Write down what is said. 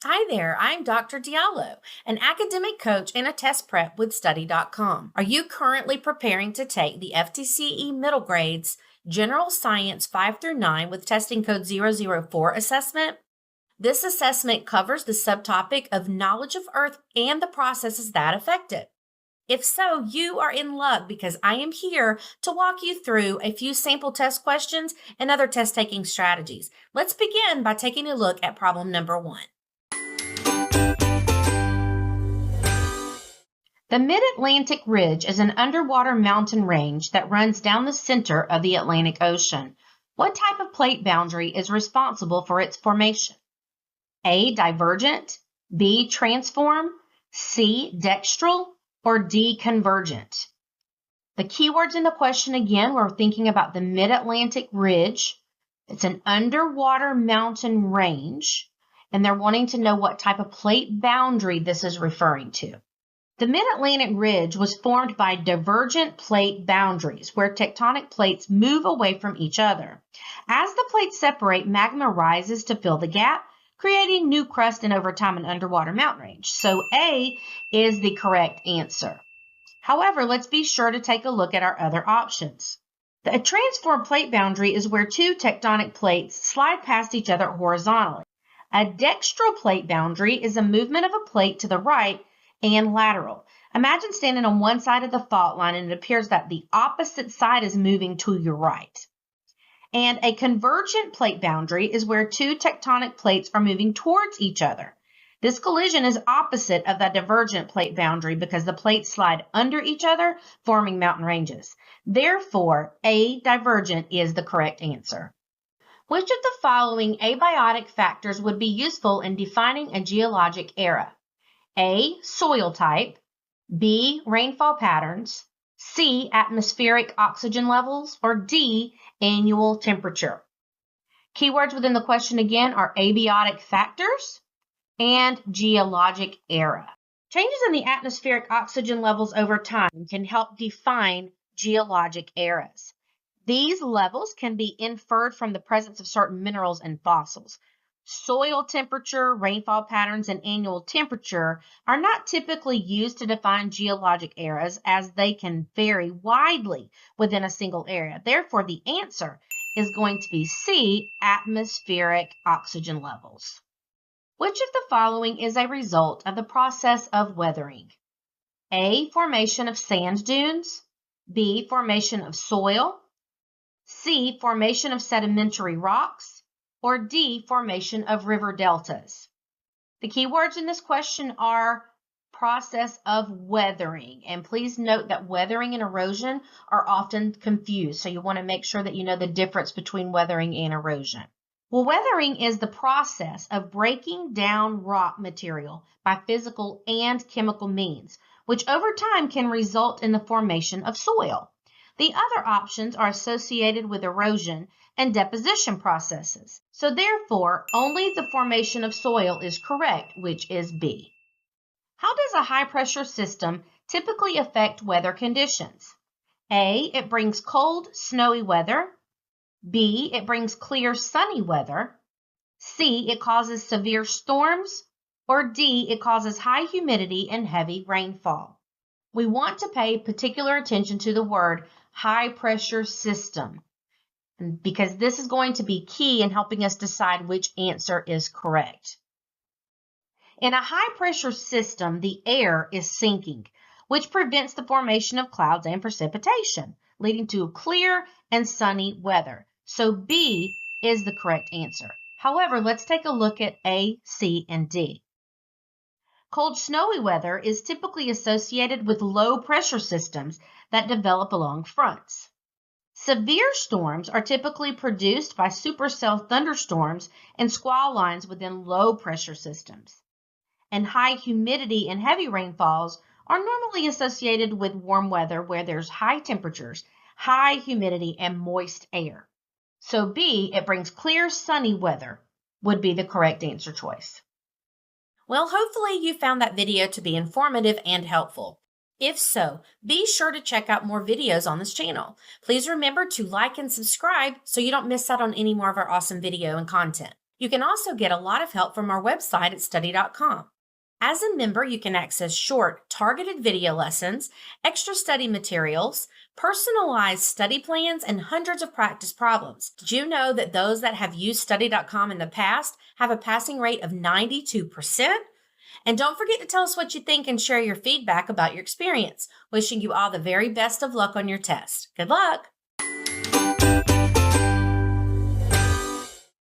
Hi there, I'm Dr. Diallo, an academic coach and a test prep with Study.com. Are you currently preparing to take the FTCE middle grades General Science 5 through 9 with testing code 004 assessment? This assessment covers the subtopic of knowledge of Earth and the processes that affect it. If so, you are in luck because I am here to walk you through a few sample test questions and other test taking strategies. Let's begin by taking a look at problem number 1. The Mid-Atlantic Ridge is an underwater mountain range that runs down the center of the Atlantic Ocean. What type of plate boundary is responsible for its formation? A. Divergent, B. Transform, C. Dextral, or D. Convergent? The keywords in the question again, we're thinking about the Mid-Atlantic Ridge. It's an underwater mountain range, and they're wanting to know what type of plate boundary this is referring to. The Mid-Atlantic Ridge was formed by divergent plate boundaries, where tectonic plates move away from each other. As the plates separate, magma rises to fill the gap, creating new crust and over time an underwater mountain range. So A is the correct answer. However, let's be sure to take a look at our other options. A transform plate boundary is where two tectonic plates slide past each other horizontally. A dextral plate boundary is a movement of a plate to the right and lateral. Imagine standing on one side of the fault line and it appears that the opposite side is moving to your right. And a convergent plate boundary is where two tectonic plates are moving towards each other. This collision is opposite of the divergent plate boundary because the plates slide under each other, forming mountain ranges. Therefore, A, divergent, is the correct answer. Which of the following abiotic factors would be useful in defining a geologic era? A, soil type, B, rainfall patterns, C, atmospheric oxygen levels, or D, annual temperature. Keywords within the question again are abiotic factors and geologic era. Changes in the atmospheric oxygen levels over time can help define geologic eras. These levels can be inferred from the presence of certain minerals and fossils. Soil temperature, rainfall patterns, and annual temperature are not typically used to define geologic eras as they can vary widely within a single area. Therefore, the answer is going to be C, atmospheric oxygen levels. Which of the following is a result of the process of weathering? A, formation of sand dunes, B, formation of soil, C, formation of sedimentary rocks, or D, formation of river deltas. The keywords in this question are process of weathering. And please note that weathering and erosion are often confused. So you want to make sure that you know the difference between weathering and erosion. Well, weathering is the process of breaking down rock material by physical and chemical means, which over time can result in the formation of soil. The other options are associated with erosion and deposition processes. So therefore, only the formation of soil is correct, which is B. How does a high-pressure system typically affect weather conditions? A, it brings cold, snowy weather. B, it brings clear, sunny weather. C, it causes severe storms. Or D, it causes high humidity and heavy rainfall. We want to pay particular attention to the word high-pressure system, because this is going to be key in helping us decide which answer is correct. In a high-pressure system, the air is sinking, which prevents the formation of clouds and precipitation, leading to clear and sunny weather. So B is the correct answer. However, let's take a look at A, C, and D. Cold, snowy weather is typically associated with low-pressure systems that develop along fronts. Severe storms are typically produced by supercell thunderstorms and squall lines within low-pressure systems. And high humidity and heavy rainfalls are normally associated with warm weather where there's high temperatures, high humidity, and moist air. So B, it brings clear, sunny weather, would be the correct answer choice. Well, hopefully you found that video to be informative and helpful. If so, be sure to check out more videos on this channel. Please remember to like and subscribe so you don't miss out on any more of our awesome video and content. You can also get a lot of help from our website at study.com. As a member, you can access short, targeted video lessons, extra study materials, personalized study plans, and hundreds of practice problems. Did you know that those that have used study.com in the past have a passing rate of 92%? And don't forget to tell us what you think and share your feedback about your experience. Wishing you all the very best of luck on your test. Good luck!